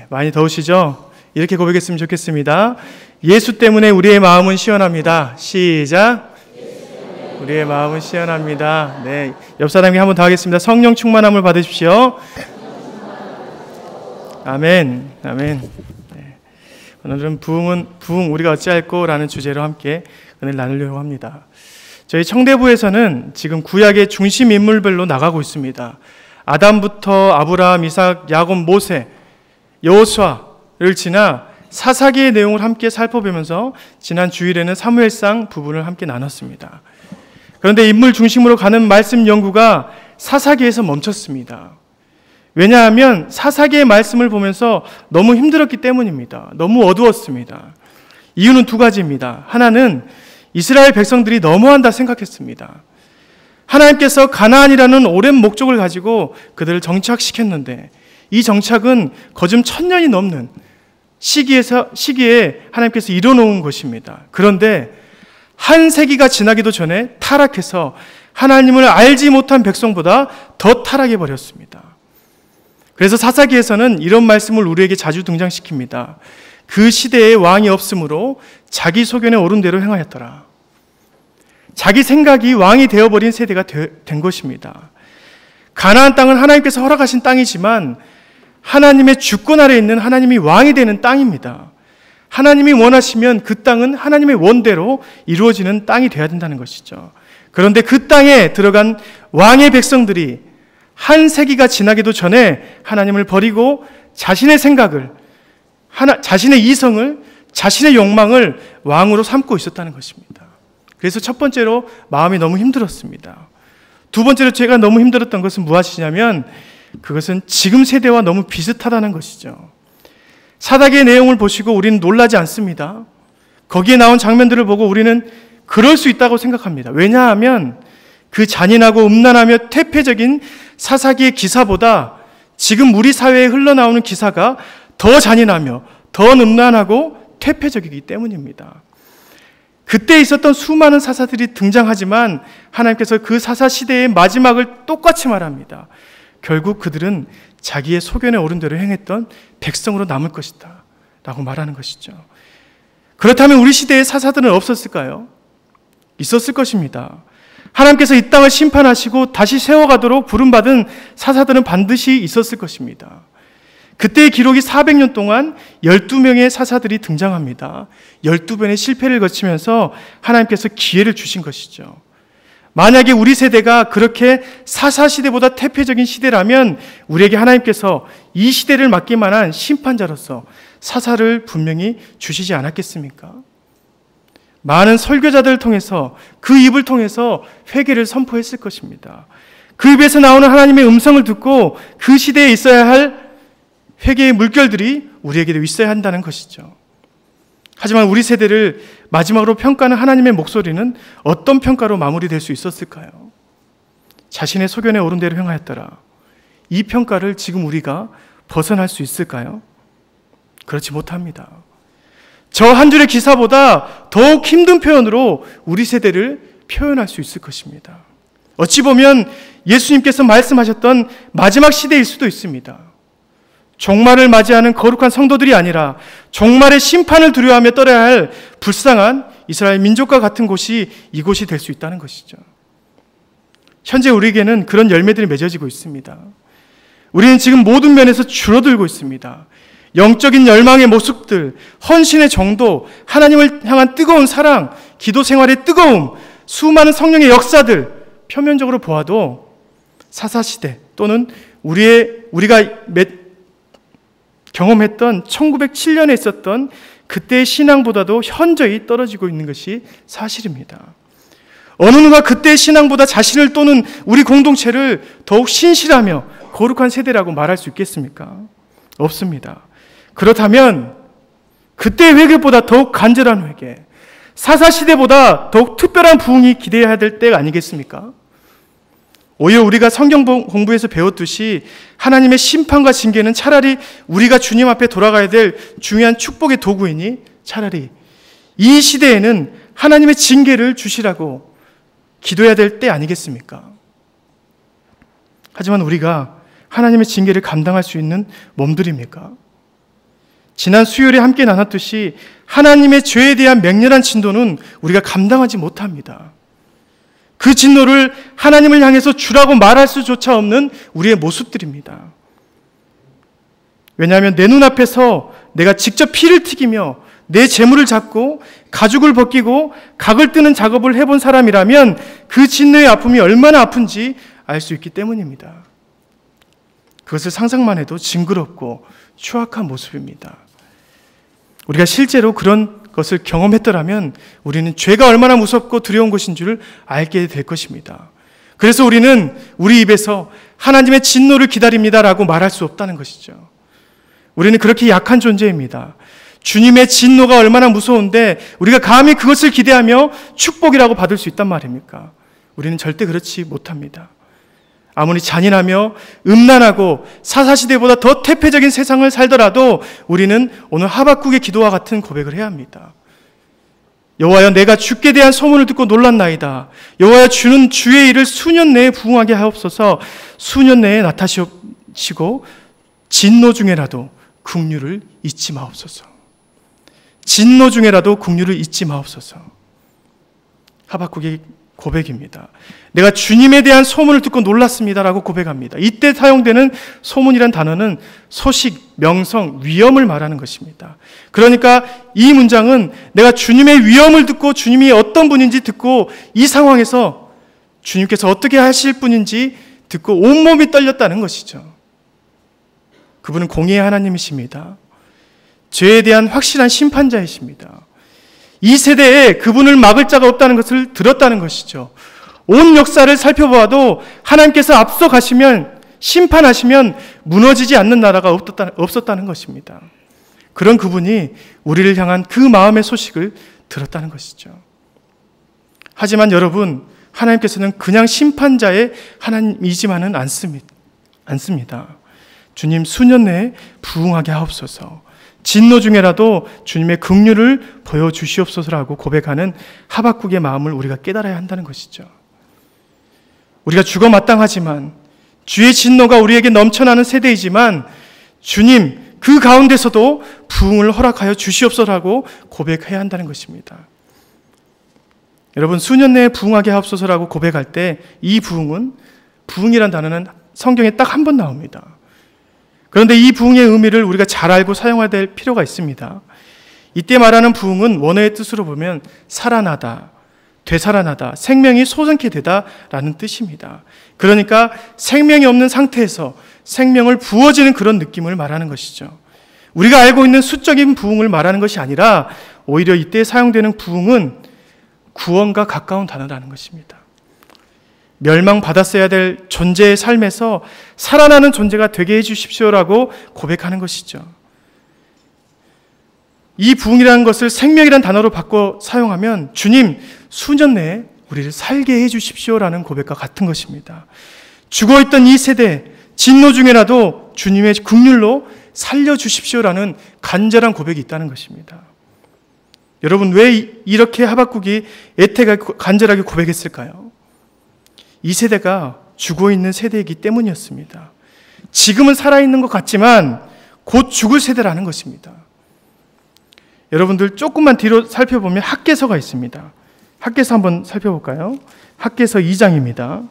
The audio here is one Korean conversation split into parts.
많이 더우시죠? 이렇게 고백했으면 좋겠습니다. 예수 때문에 우리의 마음은 시원합니다. 시작. 우리의 마음은 시원합니다. 네, 옆 사람에게 한번 더 하겠습니다. 성령 충만함을 받으십시오. 아멘. 아멘. 네. 오늘은 부흥 우리가 어찌할꼬 라는 주제로 함께 은혜를 나누려고 합니다. 저희 청대부에서는 지금 구약의 중심 인물별로 나가고 있습니다. 아담부터 아브라함, 이삭, 야곱, 모세, 여호수아를 지나 사사기의 내용을 함께 살펴보면서 지난 주일에는 사무엘상 부분을 함께 나눴습니다. 그런데 인물 중심으로 가는 말씀 연구가 사사기에서 멈췄습니다. 왜냐하면 사사기의 말씀을 보면서 너무 힘들었기 때문입니다. 너무 어두웠습니다. 이유는 두 가지입니다. 하나는 이스라엘 백성들이 너무한다 생각했습니다. 하나님께서 가나안이라는 오랜 목적을 가지고 그들을 정착시켰는데 이 정착은 거듭 1000년이 넘는 시기에 하나님께서 이뤄놓은 것입니다. 그런데 한 세기가 지나기도 전에 타락해서 하나님을 알지 못한 백성보다 더 타락해버렸습니다. 그래서 사사기에서는 이런 말씀을 우리에게 자주 등장시킵니다. 그 시대에 왕이 없으므로 자기 소견에 옳은 대로 행하였더라. 자기 생각이 왕이 되어버린 세대가 된 것입니다. 가나안 땅은 하나님께서 허락하신 땅이지만 하나님의 주권 아래에 있는 하나님이 왕이 되는 땅입니다. 하나님이 원하시면 그 땅은 하나님의 원대로 이루어지는 땅이 되어야 된다는 것이죠. 그런데 그 땅에 들어간 왕의 백성들이 한 세기가 지나기도 전에 하나님을 버리고 자신의 생각을, 자신의 이성을, 자신의 욕망을 왕으로 삼고 있었다는 것입니다. 그래서 첫 번째로 마음이 너무 힘들었습니다. 두 번째로 제가 너무 힘들었던 것은 무엇이냐면 그것은 지금 세대와 너무 비슷하다는 것이죠. 사사기의 내용을 보시고 우리는 놀라지 않습니다. 거기에 나온 장면들을 보고 우리는 그럴 수 있다고 생각합니다. 왜냐하면 그 잔인하고 음란하며 퇴폐적인 사사기의 기사보다 지금 우리 사회에 흘러나오는 기사가 더 잔인하며 더 음란하고 퇴폐적이기 때문입니다. 그때 있었던 수많은 사사들이 등장하지만 하나님께서 그 사사 시대의 마지막을 똑같이 말합니다. 결국 그들은 자기의 소견에 옳은 대로 행했던 백성으로 남을 것이다 라고 말하는 것이죠. 그렇다면 우리 시대의 사사들은 없었을까요? 있었을 것입니다. 하나님께서 이 땅을 심판하시고 다시 세워가도록 부름받은 사사들은 반드시 있었을 것입니다. 그때의 기록이 400년 동안 12명의 사사들이 등장합니다. 12번의 실패를 거치면서 하나님께서 기회를 주신 것이죠. 만약에 우리 세대가 그렇게 사사시대보다 퇴폐적인 시대라면 우리에게 하나님께서 이 시대를 맡길 만한 심판자로서 사사를 분명히 주시지 않았겠습니까? 많은 설교자들을 통해서 그 입을 통해서 회개를 선포했을 것입니다. 그 입에서 나오는 하나님의 음성을 듣고 그 시대에 있어야 할 회개의 물결들이 우리에게도 있어야 한다는 것이죠. 하지만 우리 세대를 마지막으로 평가하는 하나님의 목소리는 어떤 평가로 마무리될 수 있었을까요? 자신의 소견에 옳은 대로 행하였더라. 이 평가를 지금 우리가 벗어날 수 있을까요? 그렇지 못합니다. 저 한 줄의 기사보다 더욱 힘든 표현으로 우리 세대를 표현할 수 있을 것입니다. 어찌 보면 예수님께서 말씀하셨던 마지막 시대일 수도 있습니다. 종말을 맞이하는 거룩한 성도들이 아니라 종말의 심판을 두려워하며 떨어야 할 불쌍한 이스라엘 민족과 같은 곳이 이곳이 될 수 있다는 것이죠. 현재 우리에게는 그런 열매들이 맺어지고 있습니다. 우리는 지금 모든 면에서 줄어들고 있습니다. 영적인 열망의 모습들, 헌신의 정도, 하나님을 향한 뜨거운 사랑, 기도 생활의 뜨거움, 수많은 성령의 역사들 표면적으로 보아도 사사시대 또는 우리가 경험했던 1907년에 있었던 그때의 신앙보다도 현저히 떨어지고 있는 것이 사실입니다. 어느 누가 그때의 신앙보다 자신을 또는 우리 공동체를 더욱 신실하며 거룩한 세대라고 말할 수 있겠습니까? 없습니다. 그렇다면 그때의 회개보다 더욱 간절한 회개, 사사시대보다 더욱 특별한 부흥이 기대해야 될 때가 아니겠습니까? 오히려 우리가 성경 공부에서 배웠듯이 하나님의 심판과 징계는 차라리 우리가 주님 앞에 돌아가야 될 중요한 축복의 도구이니 차라리 이 시대에는 하나님의 징계를 주시라고 기도해야 될 때 아니겠습니까? 하지만 우리가 하나님의 징계를 감당할 수 있는 몸들입니까? 지난 수요일에 함께 나눴듯이 하나님의 죄에 대한 맹렬한 진노는 우리가 감당하지 못합니다. 그 진노를 하나님을 향해서 주라고 말할 수조차 없는 우리의 모습들입니다. 왜냐하면 내 눈앞에서 내가 직접 피를 튀기며 내 재물을 잡고 가죽을 벗기고 각을 뜨는 작업을 해본 사람이라면 그 진노의 아픔이 얼마나 아픈지 알 수 있기 때문입니다. 그것을 상상만 해도 징그럽고 추악한 모습입니다. 우리가 실제로 그런 것을 경험했더라면 우리는 죄가 얼마나 무섭고 두려운 것인 줄 알게 될 것입니다. 그래서 우리는 우리 입에서 하나님의 진노를 기다립니다라고 말할 수 없다는 것이죠. 우리는 그렇게 약한 존재입니다. 주님의 진노가 얼마나 무서운데 우리가 감히 그것을 기대하며 축복이라고 받을 수 있단 말입니까? 우리는 절대 그렇지 못합니다. 아무리 잔인하며 음란하고 사사시대보다 더 태폐적인 세상을 살더라도 우리는 오늘 하박국의 기도와 같은 고백을 해야 합니다. 여호와여, 내가 주께 대한 소문을 듣고 놀랐나이다. 여호와여, 주는 주의 일을 수년 내에 부응하게 하옵소서. 수년 내에 나타나시고 진노 중에라도 긍휼을 잊지 마옵소서. 진노 중에라도 긍휼을 잊지 마옵소서. 하박국의 고백입니다. 내가 주님에 대한 소문을 듣고 놀랐습니다라고 고백합니다. 이때 사용되는 소문이란 단어는 소식, 명성, 위엄을 말하는 것입니다. 그러니까 이 문장은 내가 주님의 위엄을 듣고 주님이 어떤 분인지 듣고 이 상황에서 주님께서 어떻게 하실 분인지 듣고 온몸이 떨렸다는 것이죠. 그분은 공의의 하나님이십니다. 죄에 대한 확실한 심판자이십니다. 이 세대에 그분을 막을 자가 없다는 것을 들었다는 것이죠. 온 역사를 살펴보아도 하나님께서 앞서 가시면, 심판하시면 무너지지 않는 나라가 없었다는 것입니다. 그런 그분이 우리를 향한 그 마음의 소식을 들었다는 것이죠. 하지만 여러분, 하나님께서는 그냥 심판자의 하나님이지만은 않습니다. 주님, 수년 내에 부응하게 하옵소서. 진노 중에라도 주님의 긍휼을 보여주시옵소서라고 고백하는 하박국의 마음을 우리가 깨달아야 한다는 것이죠. 우리가 죽어 마땅하지만 주의 진노가 우리에게 넘쳐나는 세대이지만 주님, 그 가운데서도 부응을 허락하여 주시옵소서라고 고백해야 한다는 것입니다. 여러분, 수년 내에 부응하게 하옵소서라고 고백할 때 이 부응이란 단어는 성경에 딱 한 번 나옵니다. 그런데 이 부응의 의미를 우리가 잘 알고 사용해야 될 필요가 있습니다. 이때 말하는 부응은 원어의 뜻으로 보면 살아나다, 되살아나다, 생명이 솟게 되다라는 뜻입니다. 그러니까 생명이 없는 상태에서 생명을 부어지는 그런 느낌을 말하는 것이죠. 우리가 알고 있는 수적인 부응을 말하는 것이 아니라 오히려 이때 사용되는 부응은 구원과 가까운 단어라는 것입니다. 멸망받았어야 될 존재의 삶에서 살아나는 존재가 되게 해주십시오라고 고백하는 것이죠. 이 부흥이라는 것을 생명이라는 단어로 바꿔 사용하면 주님, 수년 내에 우리를 살게 해주십시오라는 고백과 같은 것입니다. 죽어있던 이 세대, 진노 중에라도 주님의 긍휼로 살려주십시오라는 간절한 고백이 있다는 것입니다. 여러분, 왜 이렇게 하박국이 애태가 간절하게 고백했을까요? 이 세대가 죽어있는 세대이기 때문이었습니다. 지금은 살아있는 것 같지만 곧 죽을 세대라는 것입니다. 여러분들 조금만 뒤로 살펴보면 학개서가 있습니다. 학개서 한번 살펴볼까요? 학개서 2장입니다.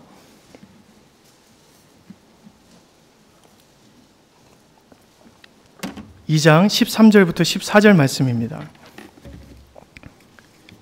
2장 13절부터 14절 말씀입니다.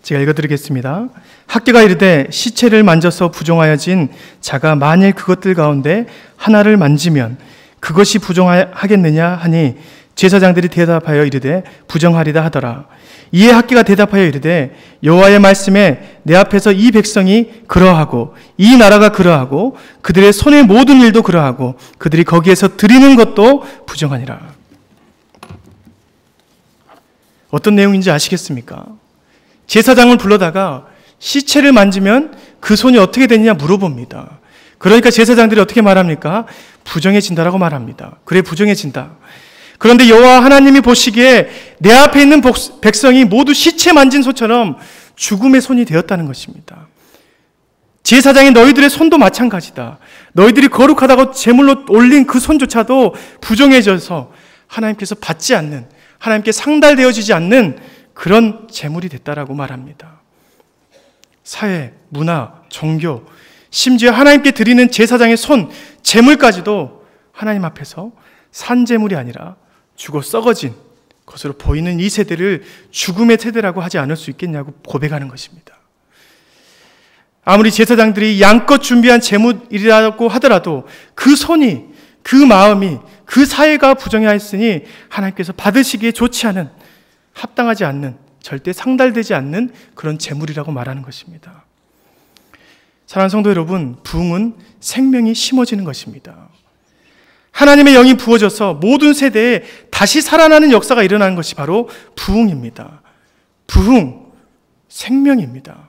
제가 읽어드리겠습니다. 학개가 이르되 시체를 만져서 부정하여진 자가 만일 그것들 가운데 하나를 만지면 그것이 부정하겠느냐 하니 제사장들이 대답하여 이르되 부정하리다 하더라. 이에 학개가 대답하여 이르되 여호와의 말씀에 내 앞에서 이 백성이 그러하고 이 나라가 그러하고 그들의 손의 모든 일도 그러하고 그들이 거기에서 드리는 것도 부정하니라. 어떤 내용인지 아시겠습니까? 제사장을 불러다가 시체를 만지면 그 손이 어떻게 되느냐 물어봅니다. 그러니까 제사장들이 어떻게 말합니까? 부정해진다라고 말합니다. 그래, 부정해진다. 그런데 여호와 하나님이 보시기에 내 앞에 있는 백성이 모두 시체 만진 소처럼 죽음의 손이 되었다는 것입니다. 제사장이 너희들의 손도 마찬가지다. 너희들이 거룩하다고 제물로 올린 그 손조차도 부정해져서 하나님께서 받지 않는, 하나님께 상달되어지지 않는 그런 재물이 됐다라고 말합니다. 사회, 문화, 종교, 심지어 하나님께 드리는 제사장의 손, 재물까지도 하나님 앞에서 산 재물이 아니라 죽어 썩어진 것으로 보이는 이 세대를 죽음의 세대라고 하지 않을 수 있겠냐고 고백하는 것입니다. 아무리 제사장들이 양껏 준비한 재물이라고 하더라도 그 손이, 그 마음이, 그 사회가 부정하였으니 하나님께서 받으시기에 좋지 않은, 합당하지 않는, 절대 상달되지 않는 그런 재물이라고 말하는 것입니다. 사랑하는 성도 여러분, 부흥은 생명이 심어지는 것입니다. 하나님의 영이 부어져서 모든 세대에 다시 살아나는 역사가 일어나는 것이 바로 부흥입니다. 부흥, 생명입니다.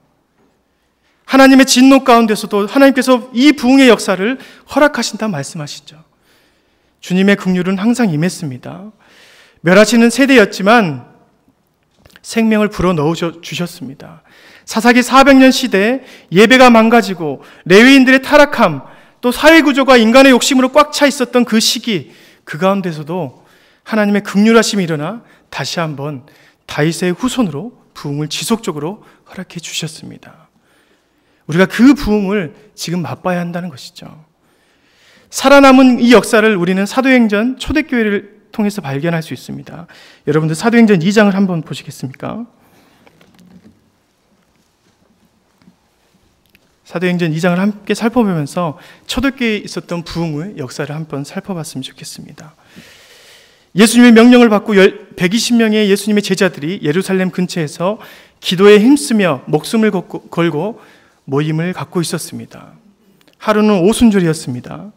하나님의 진노 가운데서도 하나님께서 이 부흥의 역사를 허락하신다 말씀하시죠. 주님의 긍휼은 항상 임했습니다. 멸하시는 세대였지만 생명을 불어넣어 주셨습니다. 사사기 400년 시대에 예배가 망가지고 레위인들의 타락함, 또 사회구조가 인간의 욕심으로 꽉 차 있었던 그 시기, 그 가운데서도 하나님의 긍휼하심이 일어나 다시 한번 다윗의 후손으로 부흥을 지속적으로 허락해 주셨습니다. 우리가 그 부흥을 지금 맛봐야 한다는 것이죠. 살아남은 이 역사를 우리는 사도행전 초대교회를 통해서 발견할 수 있습니다. 여러분들 사도행전 2장을 한번 보시겠습니까? 사도행전 2장을 함께 살펴보면서 초대교회에 있었던 부흥의 역사를 한번 살펴봤으면 좋겠습니다. 예수님의 명령을 받고 120명의 예수님의 제자들이 예루살렘 근처에서 기도에 힘쓰며 목숨을 걸고 모임을 갖고 있었습니다. 하루는 오순절이었습니다.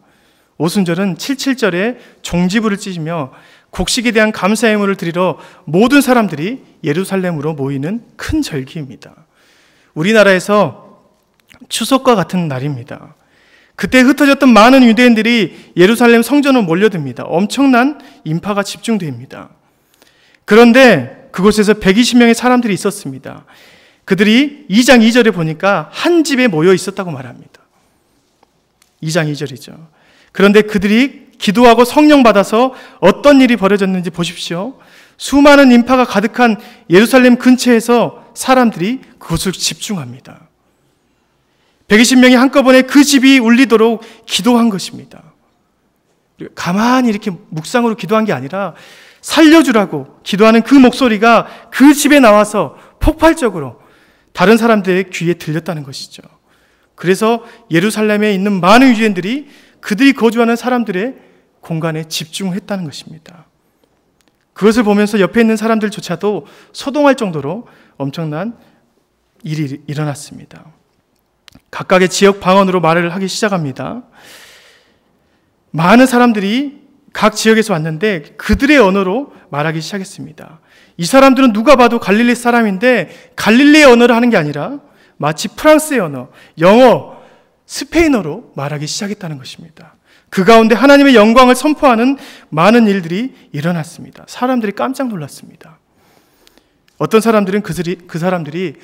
오순절은 77절에 종지부를 찢으며 곡식에 대한 감사 예물을 드리러 모든 사람들이 예루살렘으로 모이는 큰 절기입니다. 우리나라에서 추석과 같은 날입니다. 그때 흩어졌던 많은 유대인들이 예루살렘 성전으로 몰려듭니다. 엄청난 인파가 집중됩니다. 그런데 그곳에서 120명의 사람들이 있었습니다. 그들이 2장 2절에 보니까 한 집에 모여 있었다고 말합니다. 2장 2절이죠. 그런데 그들이 기도하고 성령 받아서 어떤 일이 벌어졌는지 보십시오. 수많은 인파가 가득한 예루살렘 근처에서 사람들이 그곳을 집중합니다. 120명이 한꺼번에 그 집이 울리도록 기도한 것입니다. 가만히 이렇게 묵상으로 기도한 게 아니라 살려주라고 기도하는 그 목소리가 그 집에 나와서 폭발적으로 다른 사람들의 귀에 들렸다는 것이죠. 그래서 예루살렘에 있는 많은 유대인들이 그들이 거주하는 사람들의 공간에 집중했다는 것입니다. 그것을 보면서 옆에 있는 사람들조차도 소동할 정도로 엄청난 일이 일어났습니다. 각각의 지역 방언으로 말을 하기 시작합니다. 많은 사람들이 각 지역에서 왔는데 그들의 언어로 말하기 시작했습니다. 이 사람들은 누가 봐도 갈릴리 사람인데 갈릴리의 언어를 하는 게 아니라 마치 프랑스의 언어, 영어, 스페인어로 말하기 시작했다는 것입니다. 그 가운데 하나님의 영광을 선포하는 많은 일들이 일어났습니다. 사람들이 깜짝 놀랐습니다. 어떤 사람들은 그 사람들이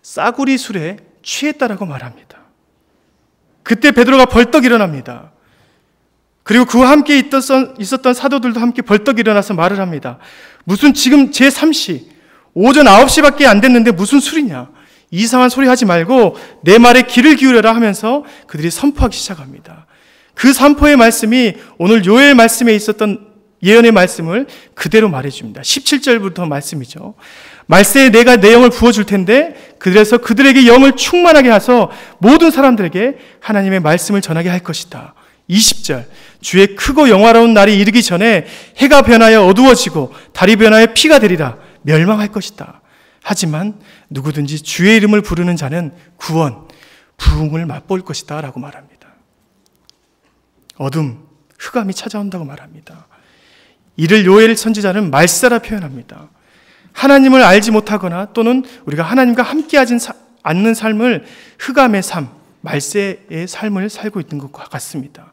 싸구리 술에 취했다라고 말합니다. 그때 베드로가 벌떡 일어납니다. 그리고 그와 함께 있었던 사도들도 함께 벌떡 일어나서 말을 합니다. 무슨 지금 제3시, 오전 9시밖에 안 됐는데 무슨 술이냐. 이상한 소리 하지 말고 내 말에 귀를 기울여라 하면서 그들이 선포하기 시작합니다. 그 선포의 말씀이 오늘 요엘 말씀에 있었던 예언의 말씀을 그대로 말해줍니다. 17절부터 말씀이죠. 말세에 내가 내 영을 부어줄 텐데 그래서 그들에게 영을 충만하게 하서 모든 사람들에게 하나님의 말씀을 전하게 할 것이다. 20절 주의 크고 영화로운 날이 이르기 전에 해가 변하여 어두워지고 달이 변하여 피가 되리라. 멸망할 것이다. 하지만 누구든지 주의 이름을 부르는 자는 구원, 부흥을 맛볼 것이다 라고 말합니다. 어둠, 흑암이 찾아온다고 말합니다. 이를 요엘 선지자는 말세라 표현합니다. 하나님을 알지 못하거나 또는 우리가 하나님과 함께하지 않는 삶을 흑암의 삶, 말세의 삶을 살고 있는 것과 같습니다.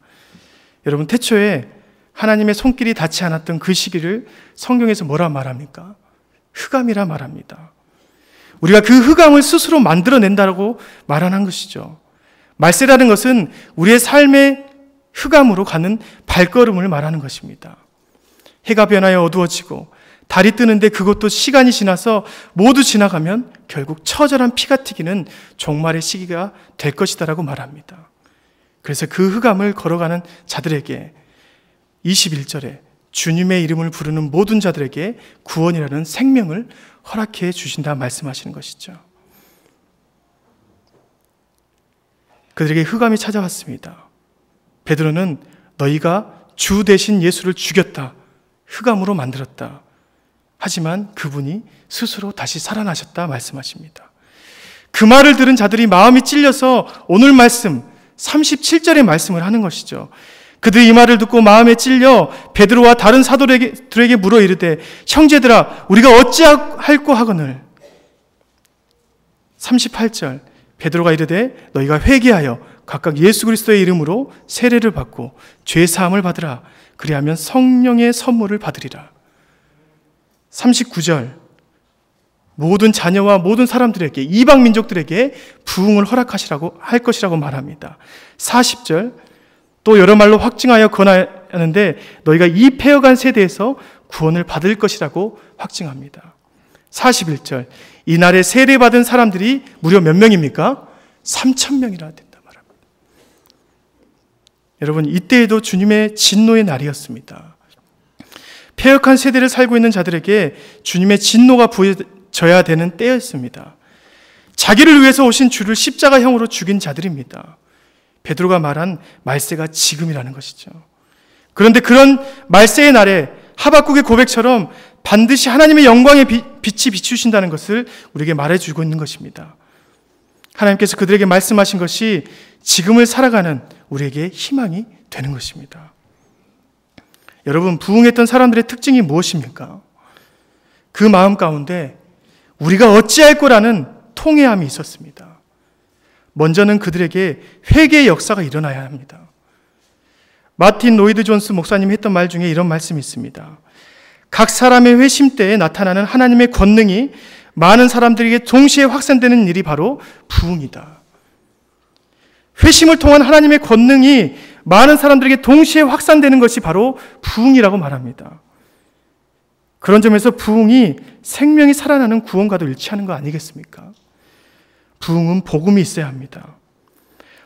여러분, 태초에 하나님의 손길이 닿지 않았던 그 시기를 성경에서 뭐라 말합니까? 흑암이라 말합니다. 우리가 그 흑암을 스스로 만들어낸다고 말하는 것이죠. 말세라는 것은 우리의 삶의 흑암으로 가는 발걸음을 말하는 것입니다. 해가 변하여 어두워지고 달이 뜨는데 그것도 시간이 지나서 모두 지나가면 결국 처절한 피가 튀기는 종말의 시기가 될 것이다라고 말합니다. 그래서 그 흑암을 걸어가는 자들에게 21절에 주님의 이름을 부르는 모든 자들에게 구원이라는 생명을 허락해 주신다 말씀하시는 것이죠. 그들에게 흑암이 찾아왔습니다. 베드로는 너희가 주 대신 예수를 죽였다, 흑암으로 만들었다. 하지만 그분이 스스로 다시 살아나셨다 말씀하십니다. 그 말을 들은 자들이 마음이 찔려서 오늘 말씀 37절의 말씀을 하는 것이죠. 그들이 이 말을 듣고 마음에 찔려 베드로와 다른 사도들에게 물어 이르되 형제들아 우리가 어찌할꼬 하거늘. 38절 베드로가 이르되 너희가 회개하여 각각 예수 그리스도의 이름으로 세례를 받고 죄 사함을 받으라. 그리하면 성령의 선물을 받으리라. 39절 모든 자녀와 모든 사람들에게 이방 민족들에게 부흥을 허락하시라고 할 것이라고 말합니다. 40절 또 여러 말로 확증하여 권하는데 너희가 이 패어간 세대에서 구원을 받을 것이라고 확증합니다. 41절 이날에 세례받은 사람들이 무려 몇 명입니까? 3,000명이나 된다 말합니다. 여러분 이때에도 주님의 진노의 날이었습니다. 패역한 세대를 살고 있는 자들에게 주님의 진노가 부어져야 되는 때였습니다. 자기를 위해서 오신 주를 십자가형으로 죽인 자들입니다. 베드로가 말한 말세가 지금이라는 것이죠. 그런데 그런 말세의 날에 하박국의 고백처럼 반드시 하나님의 영광의 빛이 비추신다는 것을 우리에게 말해주고 있는 것입니다. 하나님께서 그들에게 말씀하신 것이 지금을 살아가는 우리에게 희망이 되는 것입니다. 여러분 부흥했던 사람들의 특징이 무엇입니까? 그 마음 가운데 우리가 어찌할 거라는 통회함이 있었습니다. 먼저는 그들에게 회개의 역사가 일어나야 합니다. 마틴 로이드 존스 목사님이 했던 말 중에 이런 말씀이 있습니다. 각 사람의 회심 때에 나타나는 하나님의 권능이 많은 사람들에게 동시에 확산되는 일이 바로 부흥이다. 회심을 통한 하나님의 권능이 많은 사람들에게 동시에 확산되는 것이 바로 부흥이라고 말합니다. 그런 점에서 부흥이 생명이 살아나는 구원과도 일치하는 거 아니겠습니까? 부흥은 복음이 있어야 합니다.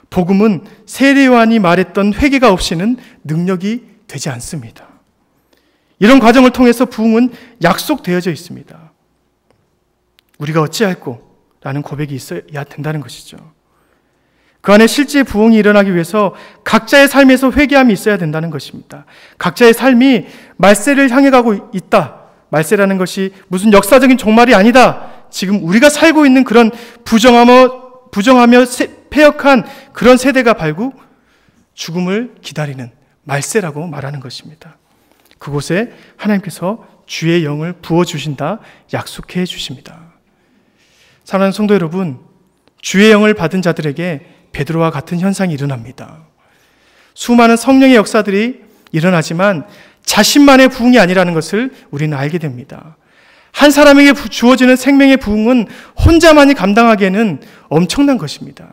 복음은 세례 요한이 말했던 회개가 없이는 능력이 되지 않습니다. 이런 과정을 통해서 부흥은 약속되어져 있습니다. 우리가 어찌할꼬? 라는 고백이 있어야 된다는 것이죠. 그 안에 실제 부흥이 일어나기 위해서 각자의 삶에서 회개함이 있어야 된다는 것입니다. 각자의 삶이 말세를 향해 가고 있다. 말세라는 것이 무슨 역사적인 종말이 아니다. 지금 우리가 살고 있는 그런 부정하며 패역한 그런 세대가 발국 죽음을 기다리는 말세라고 말하는 것입니다. 그곳에 하나님께서 주의 영을 부어주신다 약속해 주십니다. 사랑하는 성도 여러분, 주의 영을 받은 자들에게 베드로와 같은 현상이 일어납니다. 수많은 성령의 역사들이 일어나지만 자신만의 부흥이 아니라는 것을 우리는 알게 됩니다. 한 사람에게 주어지는 생명의 부흥은 혼자만이 감당하기에는 엄청난 것입니다.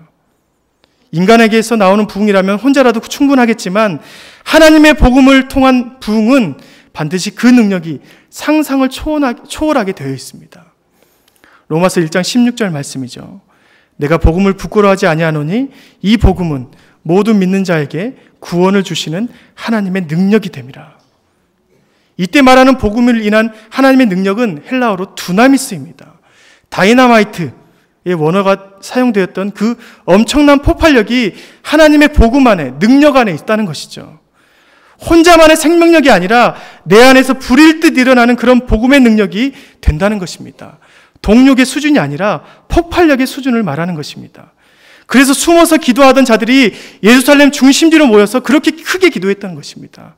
인간에게서 나오는 부흥이라면 혼자라도 충분하겠지만 하나님의 복음을 통한 부흥은 반드시 그 능력이 상상을 초월하게 되어 있습니다. 로마서 1장 16절 말씀이죠. 내가 복음을 부끄러워하지 아니하노니 이 복음은 모든 믿는 자에게 구원을 주시는 하나님의 능력이 됨이라. 이때 말하는 복음을 인한 하나님의 능력은 헬라어로 두나미스입니다. 다이너마이트의 원어가 사용되었던 그 엄청난 폭발력이 하나님의 복음 안에, 능력 안에 있다는 것이죠. 혼자만의 생명력이 아니라 내 안에서 불일 듯 일어나는 그런 복음의 능력이 된다는 것입니다. 동력의 수준이 아니라 폭발력의 수준을 말하는 것입니다. 그래서 숨어서 기도하던 자들이 예루살렘 중심지로 모여서 그렇게 크게 기도했던 것입니다.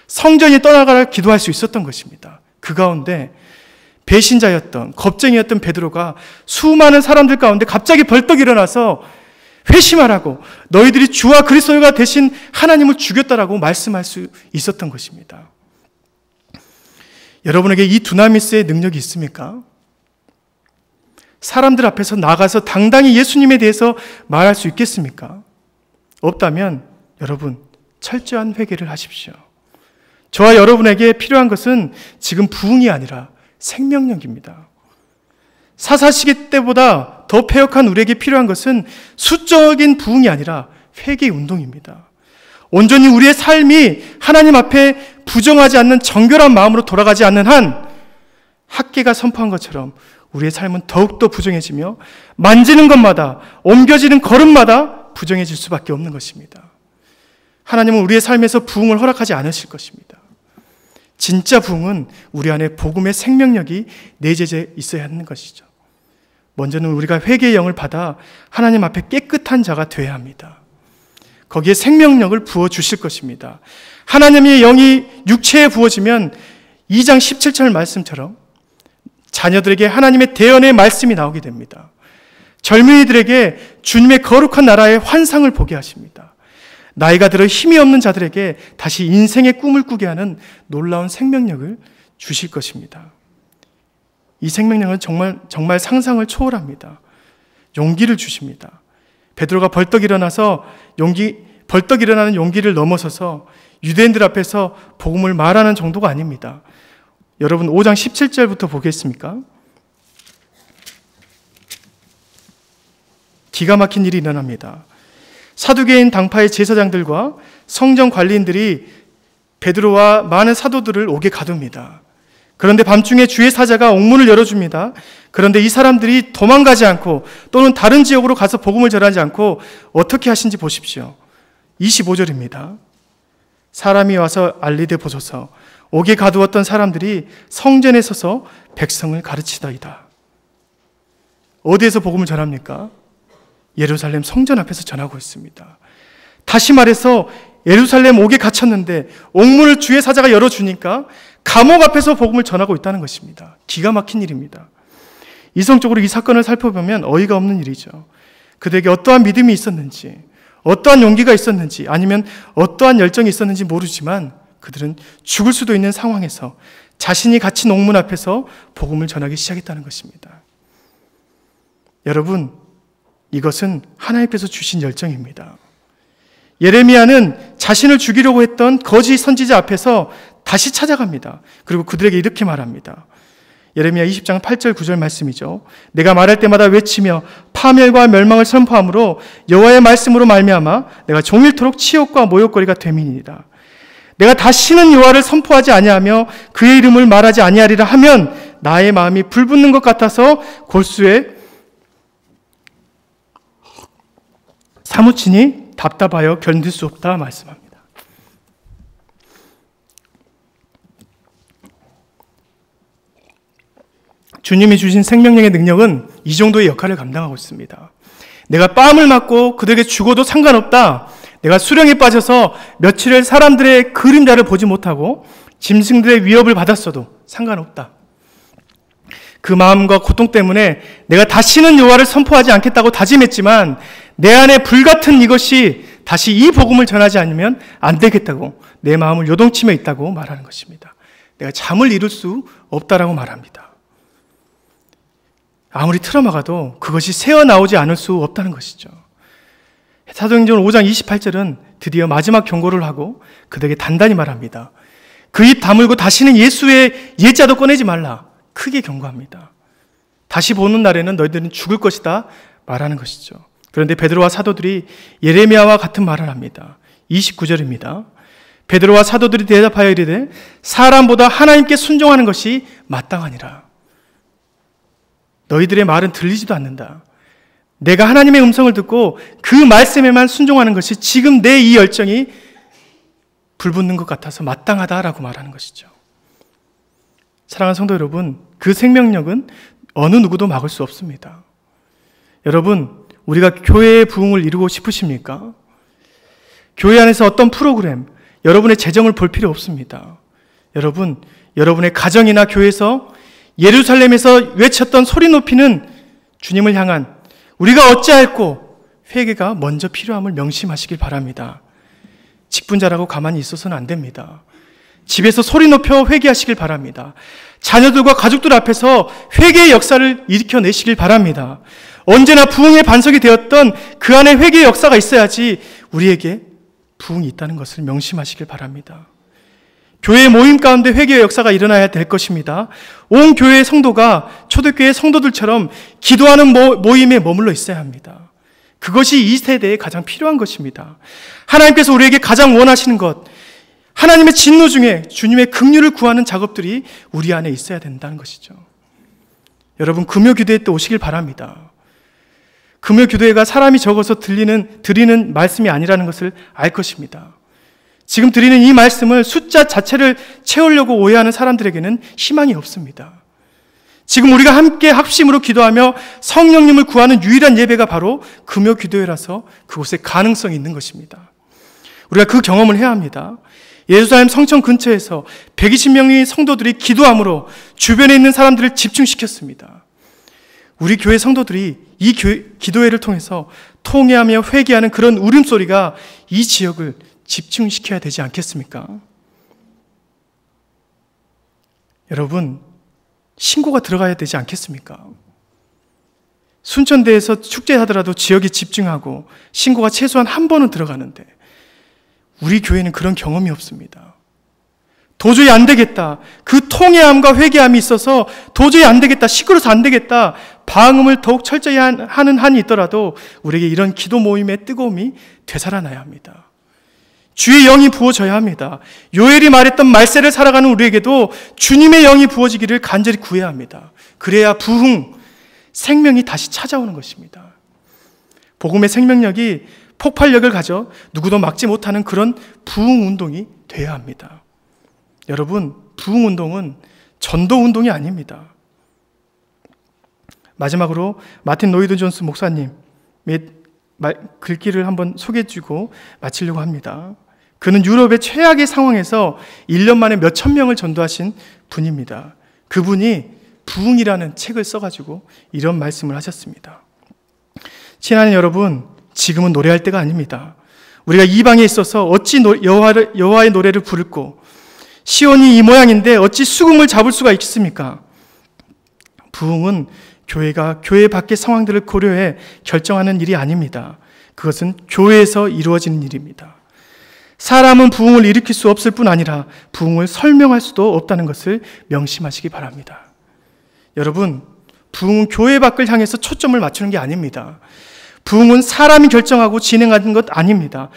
성전이 떠나가라 기도할 수 있었던 것입니다. 그 가운데 배신자였던 겁쟁이였던 베드로가 수많은 사람들 가운데 갑자기 벌떡 일어나서 회심하라고 너희들이 주와 그리스도가 대신 하나님을 죽였다라고 말씀할 수 있었던 것입니다. 여러분에게 이 두나미스의 능력이 있습니까? 사람들 앞에서 나가서 당당히 예수님에 대해서 말할 수 있겠습니까? 없다면 여러분 철저한 회개를 하십시오. 저와 여러분에게 필요한 것은 지금 부흥이 아니라 생명력입니다. 사사시기 때보다 더 패역한 우리에게 필요한 것은 수적인 부흥이 아니라 회개의 운동입니다. 온전히 우리의 삶이 하나님 앞에 부정하지 않는 정결한 마음으로 돌아가지 않는 한 학개가 선포한 것처럼 우리의 삶은 더욱더 부정해지며 만지는 것마다, 옮겨지는 걸음마다 부정해질 수밖에 없는 것입니다. 하나님은 우리의 삶에서 부흥을 허락하지 않으실 것입니다. 진짜 부흥은 우리 안에 복음의 생명력이 내재해 있어야 하는 것이죠. 먼저는 우리가 회개의 영을 받아 하나님 앞에 깨끗한 자가 되어야 합니다. 거기에 생명력을 부어주실 것입니다. 하나님의 영이 육체에 부어지면 2장 17절 말씀처럼 자녀들에게 하나님의 대언의 말씀이 나오게 됩니다. 젊은이들에게 주님의 거룩한 나라의 환상을 보게 하십니다. 나이가 들어 힘이 없는 자들에게 다시 인생의 꿈을 꾸게 하는 놀라운 생명력을 주실 것입니다. 이 생명력은 정말 상상을 초월합니다. 용기를 주십니다. 베드로가 벌떡 일어나는 용기를 넘어서서 유대인들 앞에서 복음을 말하는 정도가 아닙니다. 여러분 5장 17절부터 보겠습니까? 기가 막힌 일이 일어납니다. 사두개인 당파의 제사장들과 성전 관리인들이 베드로와 많은 사도들을 옥에 가둡니다. 그런데 밤중에 주의 사자가 옥문을 열어줍니다. 그런데 이 사람들이 도망가지 않고 또는 다른 지역으로 가서 복음을 전하지 않고 어떻게 하신지 보십시오. 25절입니다. 사람이 와서 알리되 보소서 옥에 가두었던 사람들이 성전에 서서 백성을 가르치더이다. 어디에서 복음을 전합니까? 예루살렘 성전 앞에서 전하고 있습니다. 다시 말해서 예루살렘 옥에 갇혔는데 옥문을 주의 사자가 열어주니까 감옥 앞에서 복음을 전하고 있다는 것입니다. 기가 막힌 일입니다. 이성적으로 이 사건을 살펴보면 어이가 없는 일이죠. 그들에게 어떠한 믿음이 있었는지, 어떠한 용기가 있었는지, 아니면 어떠한 열정이 있었는지 모르지만 그들은 죽을 수도 있는 상황에서 자신이 갇힌 옥문 앞에서 복음을 전하기 시작했다는 것입니다. 여러분, 이것은 하나님께서 주신 열정입니다. 예레미야는 자신을 죽이려고 했던 거짓 선지자 앞에서 다시 찾아갑니다. 그리고 그들에게 이렇게 말합니다. 예레미야 20장 8절 9절 말씀이죠. 내가 말할 때마다 외치며 파멸과 멸망을 선포함으로 여호와의 말씀으로 말미암아 내가 종일토록 치욕과 모욕거리가 됨이니이다. 내가 다시는 여호와를 선포하지 아니하며 그의 이름을 말하지 아니하리라 하면 나의 마음이 불붙는 것 같아서 골수에 사무치니 답답하여 견딜 수 없다 말씀합니다. 주님이 주신 생명력의 능력은 이 정도의 역할을 감당하고 있습니다. 내가 뺨을 맞고 그들에게 죽어도 상관없다. 내가 수령에 빠져서 며칠을 사람들의 그림자를 보지 못하고 짐승들의 위협을 받았어도 상관없다. 그 마음과 고통 때문에 내가 다시는 여호와를 선포하지 않겠다고 다짐했지만 내 안에 불같은 이것이 다시 이 복음을 전하지 않으면 안 되겠다고 내 마음을 요동치며 있다고 말하는 것입니다. 내가 잠을 이룰 수 없다라고 말합니다. 아무리 트라우마가도 그것이 새어나오지 않을 수 없다는 것이죠. 사도행전 5장 28절은 드디어 마지막 경고를 하고 그들에게 단단히 말합니다. 그 입 다물고 다시는 예수의 예자도 꺼내지 말라. 크게 경고합니다. 다시 보는 날에는 너희들은 죽을 것이다 말하는 것이죠. 그런데 베드로와 사도들이 예레미야와 같은 말을 합니다. 29절입니다. 베드로와 사도들이 대답하여 이르되 사람보다 하나님께 순종하는 것이 마땅하니라. 너희들의 말은 들리지도 않는다. 내가 하나님의 음성을 듣고 그 말씀에만 순종하는 것이 지금 내 이 열정이 불붙는 것 같아서 마땅하다라고 말하는 것이죠. 사랑하는 성도 여러분, 그 생명력은 어느 누구도 막을 수 없습니다. 여러분, 우리가 교회의 부흥을 이루고 싶으십니까? 교회 안에서 어떤 프로그램, 여러분의 재정을 볼 필요 없습니다. 여러분, 여러분의 가정이나 교회에서 예루살렘에서 외쳤던 소리 높이는 주님을 향한 우리가 어찌할꼬 회개가 먼저 필요함을 명심하시길 바랍니다. 직분자라고 가만히 있어서는 안 됩니다. 집에서 소리 높여 회개하시길 바랍니다. 자녀들과 가족들 앞에서 회개의 역사를 일으켜내시길 바랍니다. 언제나 부흥의 반석이 되었던 그 안에 회개의 역사가 있어야지 우리에게 부흥이 있다는 것을 명심하시길 바랍니다. 교회 모임 가운데 회개의 역사가 일어나야 될 것입니다. 온 교회의 성도가 초대교회 성도들처럼 기도하는 모임에 머물러 있어야 합니다. 그것이 이 세대에 가장 필요한 것입니다. 하나님께서 우리에게 가장 원하시는 것, 하나님의 진노 중에 주님의 긍휼을 구하는 작업들이 우리 안에 있어야 된다는 것이죠. 여러분, 금요 기도회 때 오시길 바랍니다. 금요 기도회가 사람이 적어서 드리는 말씀이 아니라는 것을 알 것입니다. 지금 드리는 이 말씀을 숫자 자체를 채우려고 오해하는 사람들에게는 희망이 없습니다. 지금 우리가 함께 합심으로 기도하며 성령님을 구하는 유일한 예배가 바로 금요 기도회라서 그곳에 가능성이 있는 것입니다. 우리가 그 경험을 해야 합니다. 예루살렘 성청 근처에서 120명의 성도들이 기도함으로 주변에 있는 사람들을 집중시켰습니다. 우리 교회 성도들이 이 기도회를 통해서 통회하며 회개하는 그런 울음소리가 이 지역을 집중시켜야 되지 않겠습니까? 여러분, 신고가 들어가야 되지 않겠습니까? 순천대에서 축제하더라도 지역에 집중하고 신고가 최소한 한 번은 들어가는데 우리 교회는 그런 경험이 없습니다. 도저히 안 되겠다. 그 통회함과 회개함이 있어서 도저히 안 되겠다. 시끄러워서 안 되겠다. 방음을 더욱 철저히 하는 한이 있더라도 우리에게 이런 기도 모임의 뜨거움이 되살아나야 합니다. 주의 영이 부어져야 합니다. 요엘이 말했던 말세를 살아가는 우리에게도 주님의 영이 부어지기를 간절히 구해야 합니다. 그래야 부흥, 생명이 다시 찾아오는 것입니다. 복음의 생명력이 폭발력을 가져 누구도 막지 못하는 그런 부흥 운동이 돼야 합니다. 여러분, 부흥 운동은 전도 운동이 아닙니다. 마지막으로 마틴 로이드 존스 목사님의 글귀를 한번 소개해주고 마치려고 합니다. 그는 유럽의 최악의 상황에서 1년 만에 몇천 명을 전도하신 분입니다. 그분이 부흥이라는 책을 써가지고 이런 말씀을 하셨습니다. 친하는 여러분, 지금은 노래할 때가 아닙니다. 우리가 이방에 있어서 어찌 여호와의 노래를 부를꼬, 시온이 이 모양인데 어찌 수금을 잡을 수가 있겠습니까? 부흥은 교회가 교회 밖의 상황들을 고려해 결정하는 일이 아닙니다. 그것은 교회에서 이루어지는 일입니다. 사람은 부흥을 일으킬 수 없을 뿐 아니라 부흥을 설명할 수도 없다는 것을 명심하시기 바랍니다. 여러분, 부흥은 교회 밖을 향해서 초점을 맞추는 게 아닙니다. 부흥은 사람이 결정하고 진행하는 것 아닙니다.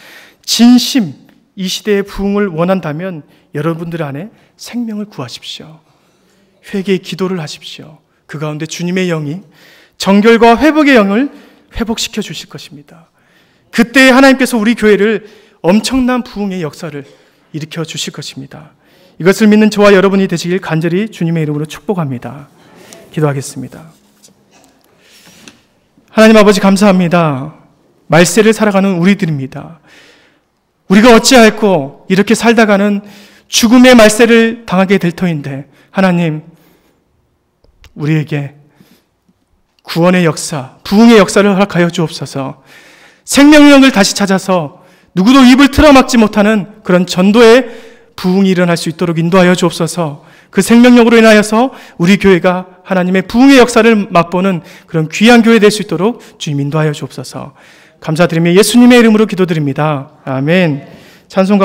진심, 이 시대의 부흥을 원한다면 여러분들 안에 생명을 구하십시오. 회개의 기도를 하십시오. 그 가운데 주님의 영이 정결과 회복의 영을 회복시켜 주실 것입니다. 그때 하나님께서 우리 교회를 엄청난 부흥의 역사를 일으켜 주실 것입니다. 이것을 믿는 저와 여러분이 되시길 간절히 주님의 이름으로 축복합니다. 기도하겠습니다. 하나님 아버지, 감사합니다. 말세를 살아가는 우리들입니다. 우리가 어찌할꼬 이렇게 살다가는 죽음의 말세를 당하게 될 터인데, 하나님, 우리에게 구원의 역사, 부흥의 역사를 허락하여 주옵소서. 생명력을 다시 찾아서 누구도 입을 틀어막지 못하는 그런 전도의 부흥이 일어날 수 있도록 인도하여 주옵소서. 그 생명력으로 인하여서 우리 교회가 하나님의 부흥의 역사를 맛보는 그런 귀한 교회 될 수 있도록 주님 인도하여 주옵소서. 감사드리며 예수님의 이름으로 기도드립니다. 아멘. 찬송가